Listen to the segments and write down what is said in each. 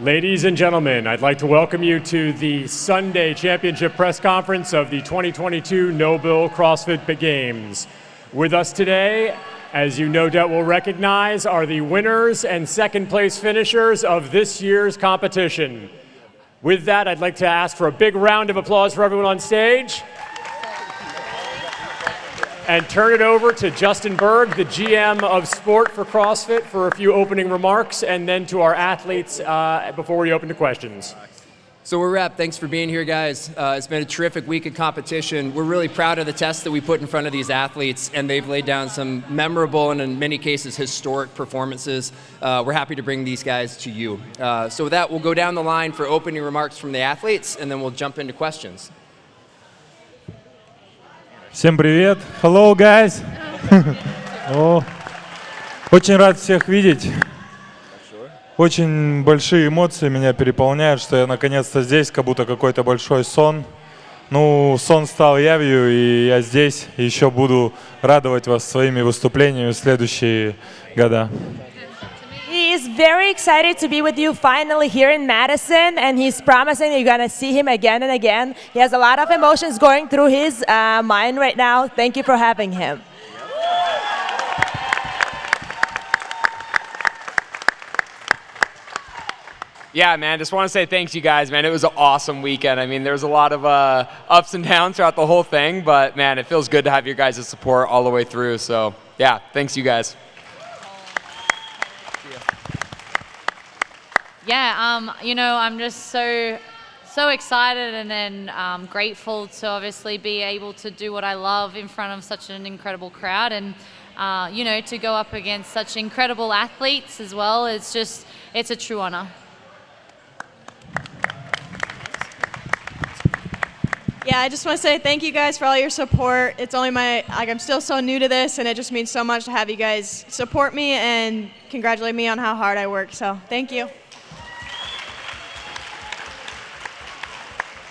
Ladies and gentlemen, I'd like to welcome you to the Sunday Championship press conference of the 2022 NOBULL CrossFit Games. With us today, as you no doubt will recognize, are the winners and second place finishers of this year's competition. With that, I'd like to ask for a big round of applause for everyone on stage. And turn it over to Justin Bergh, the GM of Sport for CrossFit, for a few opening remarks, and then to our athletes before we open to questions. So we're wrapped. Thanks for being here, guys. It's been a terrific week of competition. We're really proud of the tests that we put in front of these athletes, and they've laid down some memorable and in many cases historic performances. We're happy to bring these guys to you. So with that, we'll go down the line for opening remarks from the athletes, and then we'll jump into questions. Всем привет! Hello, guys! Очень рад всех видеть. Очень большие эмоции меня переполняют, что я наконец-то здесь, как будто какой-то большой сон. Ну, сон стал явью, и я здесь. И еще буду радовать вас своими выступлениями в следующие года. He is very excited to be with you finally here in Madison, and he's promising you're going to see him again and again. He has a lot of emotions going through his mind right now. Thank you for having him. Yeah, man, just want to say thanks, you guys, man. It was an awesome weekend. I mean, there was a lot of ups and downs throughout the whole thing, but, man, it feels good to have your guys' support all the way through. So, yeah, thanks, you guys. Yeah, you know, I'm just so excited and then grateful to obviously be able to do what I love in front of such an incredible crowd, and you know, to go up against such incredible athletes as well. It's a true honor. Yeah, I just want to say thank you guys for all your support. It's only I'm still so new to this, and it just means so much to have you guys support me and congratulate me on how hard I work. So thank you.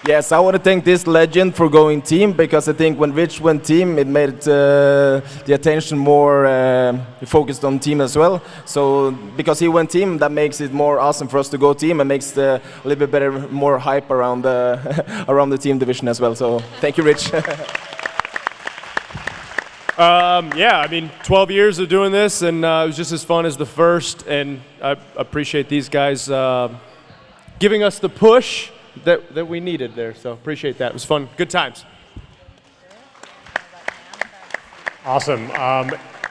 Yes, I want to thank this legend for going team, because I think when Rich went team, it made the attention more focused on team as well. So because he went team, that makes it more awesome for us to go team and makes a little bit better, more hype around the around the team division as well. So thank you, Rich. Yeah, I mean, 12 years of doing this, and it was just as fun as the first, and I appreciate these guys giving us the push that we needed there, so appreciate that. It was fun. Good times. Awesome.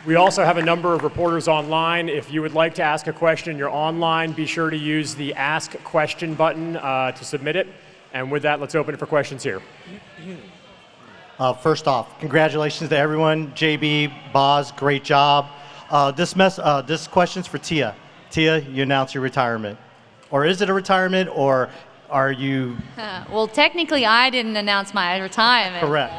We also have a number of reporters online. If you would like to ask a question, you're online, be sure to use the Ask Question button to submit it. And with that, let's open it for questions here. First off, congratulations to everyone. JB, Boz, great job. This question's for Tia. Tia, you announced your retirement. Or is it a retirement, or are you? Well, technically, I didn't announce my retirement. Correct.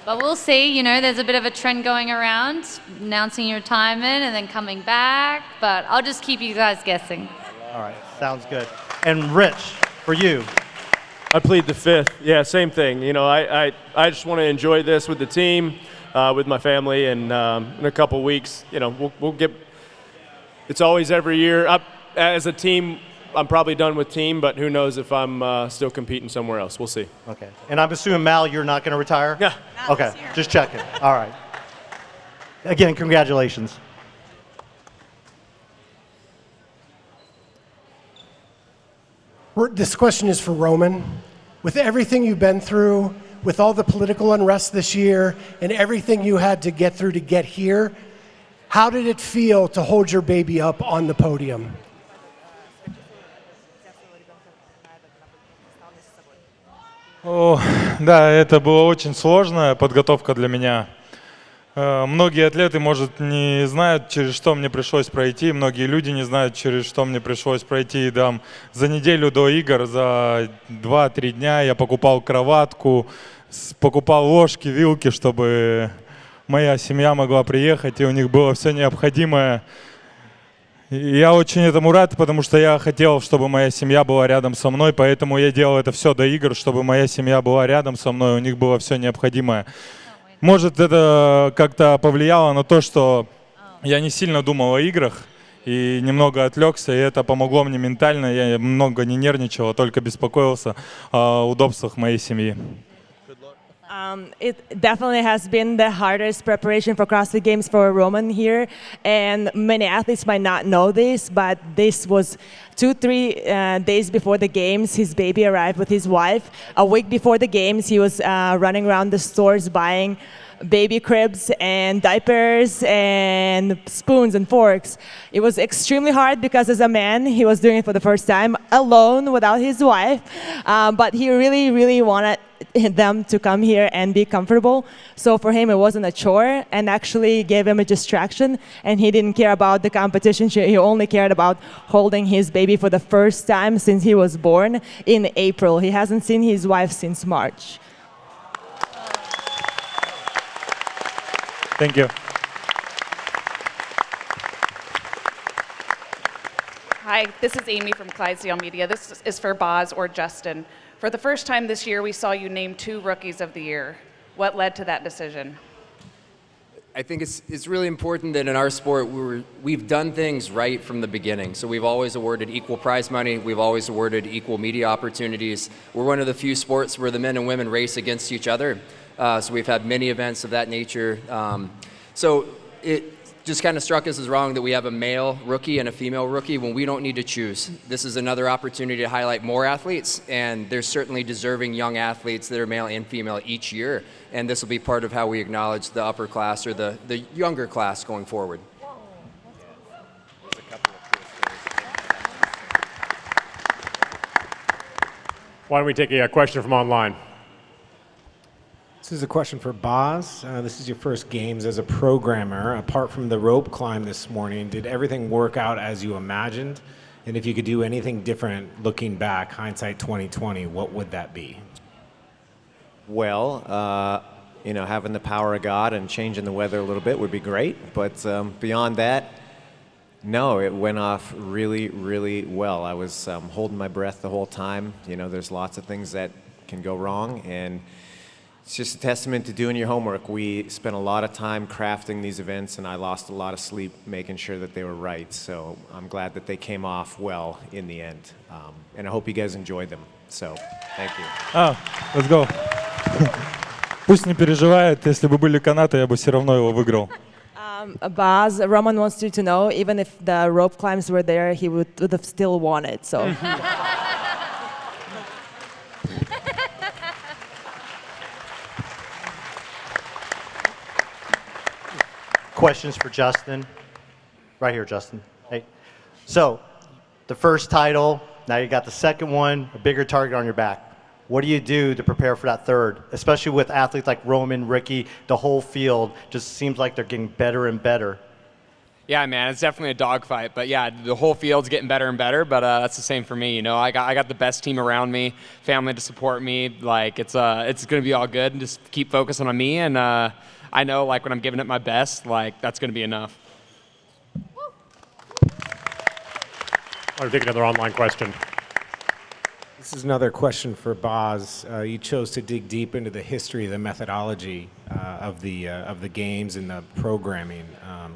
But we'll see. You know, there's a bit of a trend going around, announcing your retirement and then coming back. But I'll just keep you guys guessing. All right, sounds good. And Rich, for you. I plead the fifth. Yeah, same thing. You know, I just want to enjoy this with the team, with my family, and in a couple weeks, you know, we'll get. It's always every year. As a team, I'm probably done with team, but who knows if I'm still competing somewhere else. We'll see. Okay. And I'm assuming, Mal, you're not going to retire? Yeah. Okay, just checking. All right. Again, congratulations. This question is for Roman. With everything you've been through, with all the political unrest this year, and everything you had to get through to get here, how did it feel to hold your baby up on the podium? Да, это была очень сложная подготовка для меня. Многие атлеты, может, не знают, через что мне пришлось пройти. Многие люди не знают, через что мне пришлось пройти. Да, за неделю до игр, за 2-3 дня я покупал кроватку, покупал ложки, вилки, чтобы моя семья могла приехать, и у них было все необходимое. Я очень этому рад, потому что я хотел, чтобы моя семья была рядом со мной, поэтому я делал это все до игр, чтобы моя семья была рядом со мной, у них было все необходимое. Может, это как-то повлияло на то, что я не сильно думал о играх, и немного отвлекся, и это помогло мне ментально. Я много не нервничал, а только беспокоился о удобствах моей семьи. It definitely has been the hardest preparation for CrossFit Games for Roman here, and many athletes might not know this, but this was 2-3 days before the games. His baby arrived with his wife. A week before the games, he was running around the stores buying baby cribs and diapers and spoons and forks. It was extremely hard because as a man, he was doing it for the first time alone without his wife, but he really, really wanted them to come here and be comfortable. So for him, it wasn't a chore and actually gave him a distraction, and he didn't care about the competition. He only cared about holding his baby for the first time since he was born in April. He hasn't seen his wife since March. Thank you. Hi, this is Amy from Clydesdale Media. This is for Boz or Justin. For the first time this year, we saw you name 2 Rookies of the Year. What led to that decision? I think it's really important that in our sport we've done things right from the beginning. So we've always awarded equal prize money. We've always awarded equal media opportunities. We're one of the few sports where the men and women race against each other. So we've had many events of that nature. So it just kind of struck us as wrong that we have a male rookie and a female rookie when we don't need to choose. This is another opportunity to highlight more athletes, and there's certainly deserving young athletes that are male and female each year. And this will be part of how we acknowledge the upper class or the younger class going forward. Why don't we take a question from online? This is a question for Boz. This is your first games as a programmer. Apart from the rope climb this morning, did everything work out as you imagined? And if you could do anything different looking back, hindsight 2020, what would that be? Well, having the power of God and changing the weather a little bit would be great. But beyond that, no, it went off really, really well. I was holding my breath the whole time. There's lots of things that can go wrong, and it's just a testament to doing your homework. We spent a lot of time crafting these events, and I lost a lot of sleep making sure that they were right. So I'm glad that they came off well in the end. And I hope you guys enjoyed them. So, thank you. Let's go. Пусть не переживает, если бы были канаты, я бы все равно его выиграл. Boz, Roman wants you to know, even if the rope climbs were there, he would have still won it. So. Questions for Justin? Right here, Justin. Hey. So, the first title, now you got the second one, a bigger target on your back. What do you do to prepare for that third? Especially with athletes like Roman, Ricky, the whole field just seems like they're getting better and better. Yeah, man, it's definitely a dogfight. But yeah, the whole field's getting better and better. But that's the same for me. I got the best team around me, family to support me. Like it's gonna be all good, and just keep focusing on me. And I know, like when I'm giving it my best, like that's gonna be enough. I'll take another online question. This is another question for Boz. You chose to dig deep into the history, the methodology of the games and the programming.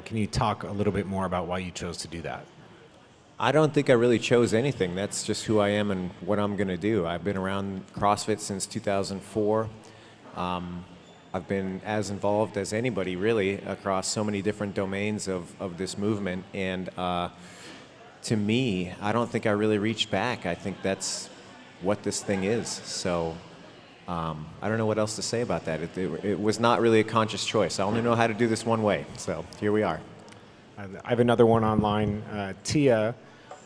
Can you talk a little bit more about why you chose to do that? I don't think I really chose anything. That's just who I am and what I'm going to do. I've been around CrossFit since 2004. I've been as involved as anybody, really, across so many different domains of this movement. And to me, I don't think I really reached back. I think that's what this thing is. So I don't know what else to say about that. It was not really a conscious choice. I only know how to do this one way. So here we are. I have another one online. Tia,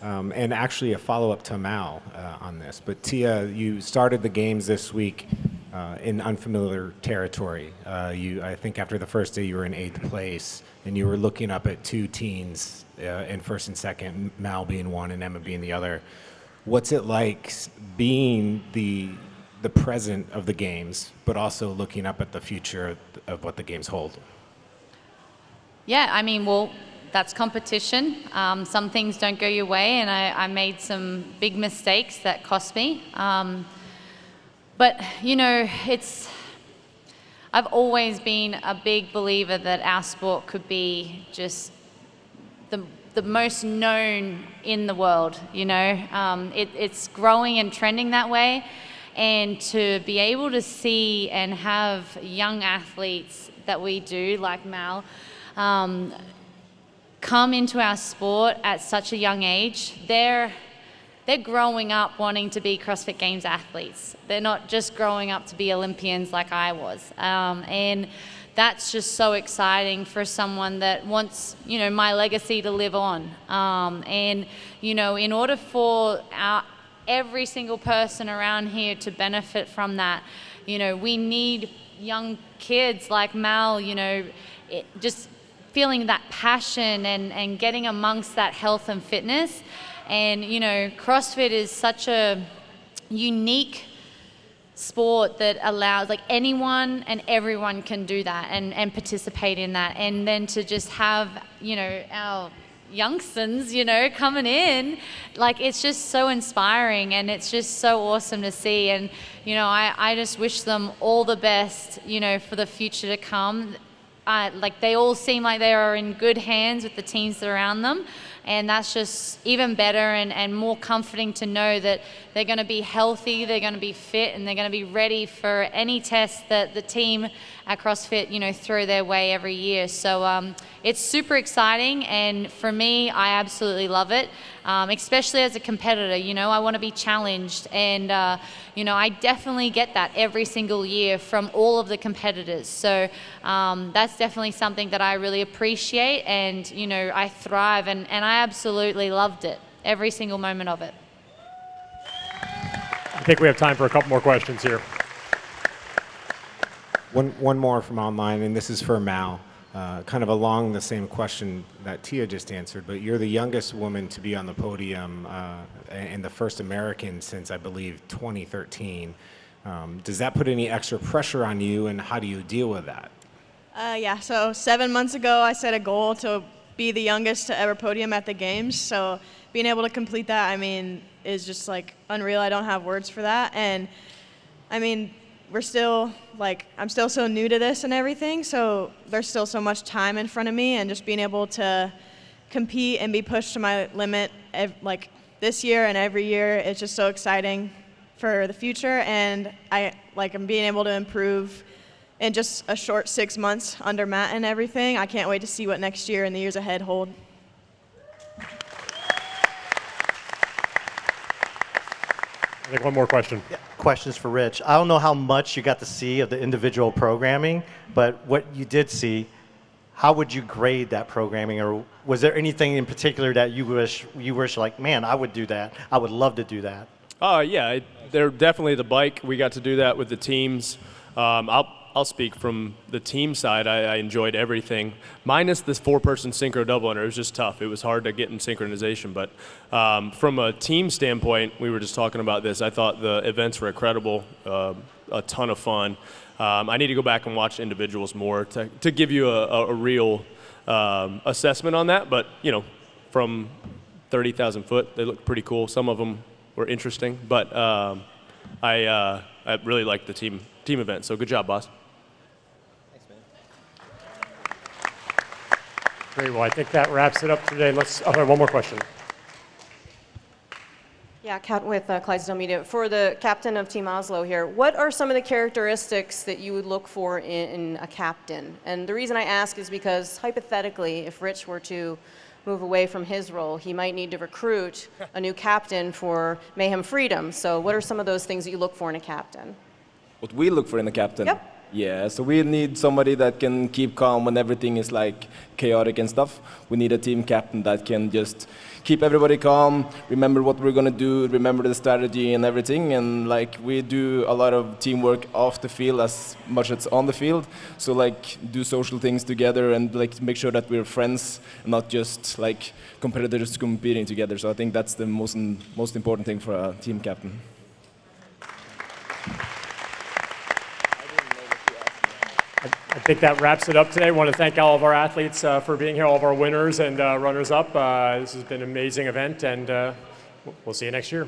and actually a follow-up to Mal on this. But Tia, you started the games this week in unfamiliar territory. I think after the first day you were in 8th place, and you were looking up at 2 teens in first and second, Mal being one and Emma being the other. What's it like being the present of the games, but also looking up at the future of what the games hold? Yeah, I mean, well, that's competition. Some things don't go your way, and I made some big mistakes that cost me. But, I've always been a big believer that our sport could be just the most known in the world, you know. It's growing and trending that way, and to be able to see and have young athletes that we do, like Mal, come into our sport at such a young age, they're growing up wanting to be CrossFit Games athletes. They're not just growing up to be Olympians like I was. And that's just so exciting for someone that wants, you know, my legacy to live on. And, you know, in order for every single person around here to benefit from that, you know, we need young kids like Mal, you know, just feeling that passion and getting amongst that health and fitness. And, you know, CrossFit is such a unique sport that allows, like, anyone and everyone can do that and participate in that. And then to just have, you know, our youngsters, you know, coming in, like, it's just so inspiring and it's just so awesome to see. And, you know, I just wish them all the best, you know, for the future to come. Like, they all seem like they are in good hands with the teams that are around them, and that's just even better and more comforting to know that they're going to be healthy, they're going to be fit, and they're going to be ready for any test that the team at CrossFit, you know, throw their way every year. So it's super exciting, and for me, I absolutely love it, especially as a competitor. You know, I want to be challenged, and you know, I definitely get that every single year from all of the competitors. So that's definitely something that I really appreciate, and, you know, I thrive, and I absolutely loved it, every single moment of it. I think we have time for a couple more questions here. One more from online, and this is for Mal. Kind of along the same question that Tia just answered, but you're the youngest woman to be on the podium and the first American since, I believe, 2013. Does that put any extra pressure on you, and how do you deal with that? Yeah, so 7 months ago, I set a goal to be the youngest to ever podium at the games. So being able to complete that, I mean, is just, like, unreal. I don't have words for that. And I mean, we're still, like, I'm still so new to this and everything, so there's still so much time in front of me, and just being able to compete and be pushed to my limit, like, this year and every year, it's just so exciting for the future. And I'm being able to improve in just a short 6 months under Matt and everything. I can't wait to see what next year and the years ahead hold. I think one more question. Yeah. Questions for Rich. I don't know how much you got to see of the individual programming, but what you did see, how would you grade that programming, or was there anything in particular that you wish like, man, I would do that. I would love to do that. Yeah, they're definitely the bike. We got to do that with the teams. I'll speak from the team side. I enjoyed everything, minus this 4-person synchro double under. It was just tough. It was hard to get in synchronization. But from a team standpoint, we were just talking about this. I thought the events were incredible, a ton of fun. I need to go back and watch individuals more to give you a real assessment on that. But, you know, from 30,000 foot, they looked pretty cool. Some of them were interesting. But I really liked the team event. So good job, boss. Great. Well, I think that wraps it up today. One more question. Yeah, Kat with Clydesdale Media. For the captain of Team Oslo here, what are some of the characteristics that you would look for in a captain? And the reason I ask is because, hypothetically, if Rich were to move away from his role, he might need to recruit a new captain for Mayhem Freedom. So what are some of those things that you look for in a captain? What we look for in a captain? Yep. Yeah, so we need somebody that can keep calm when everything is, like, chaotic and stuff. We need a team captain that can just keep everybody calm, remember what we're gonna do, remember the strategy and everything. And, like, we do a lot of teamwork off the field as much as on the field. So, like, do social things together and, like, make sure that we're friends and not just, like, competitors competing together. So I think that's the most important thing for a team captain. I think that wraps it up today. I want to thank all of our athletes for being here, all of our winners and runners-up. This has been an amazing event, and we'll see you next year.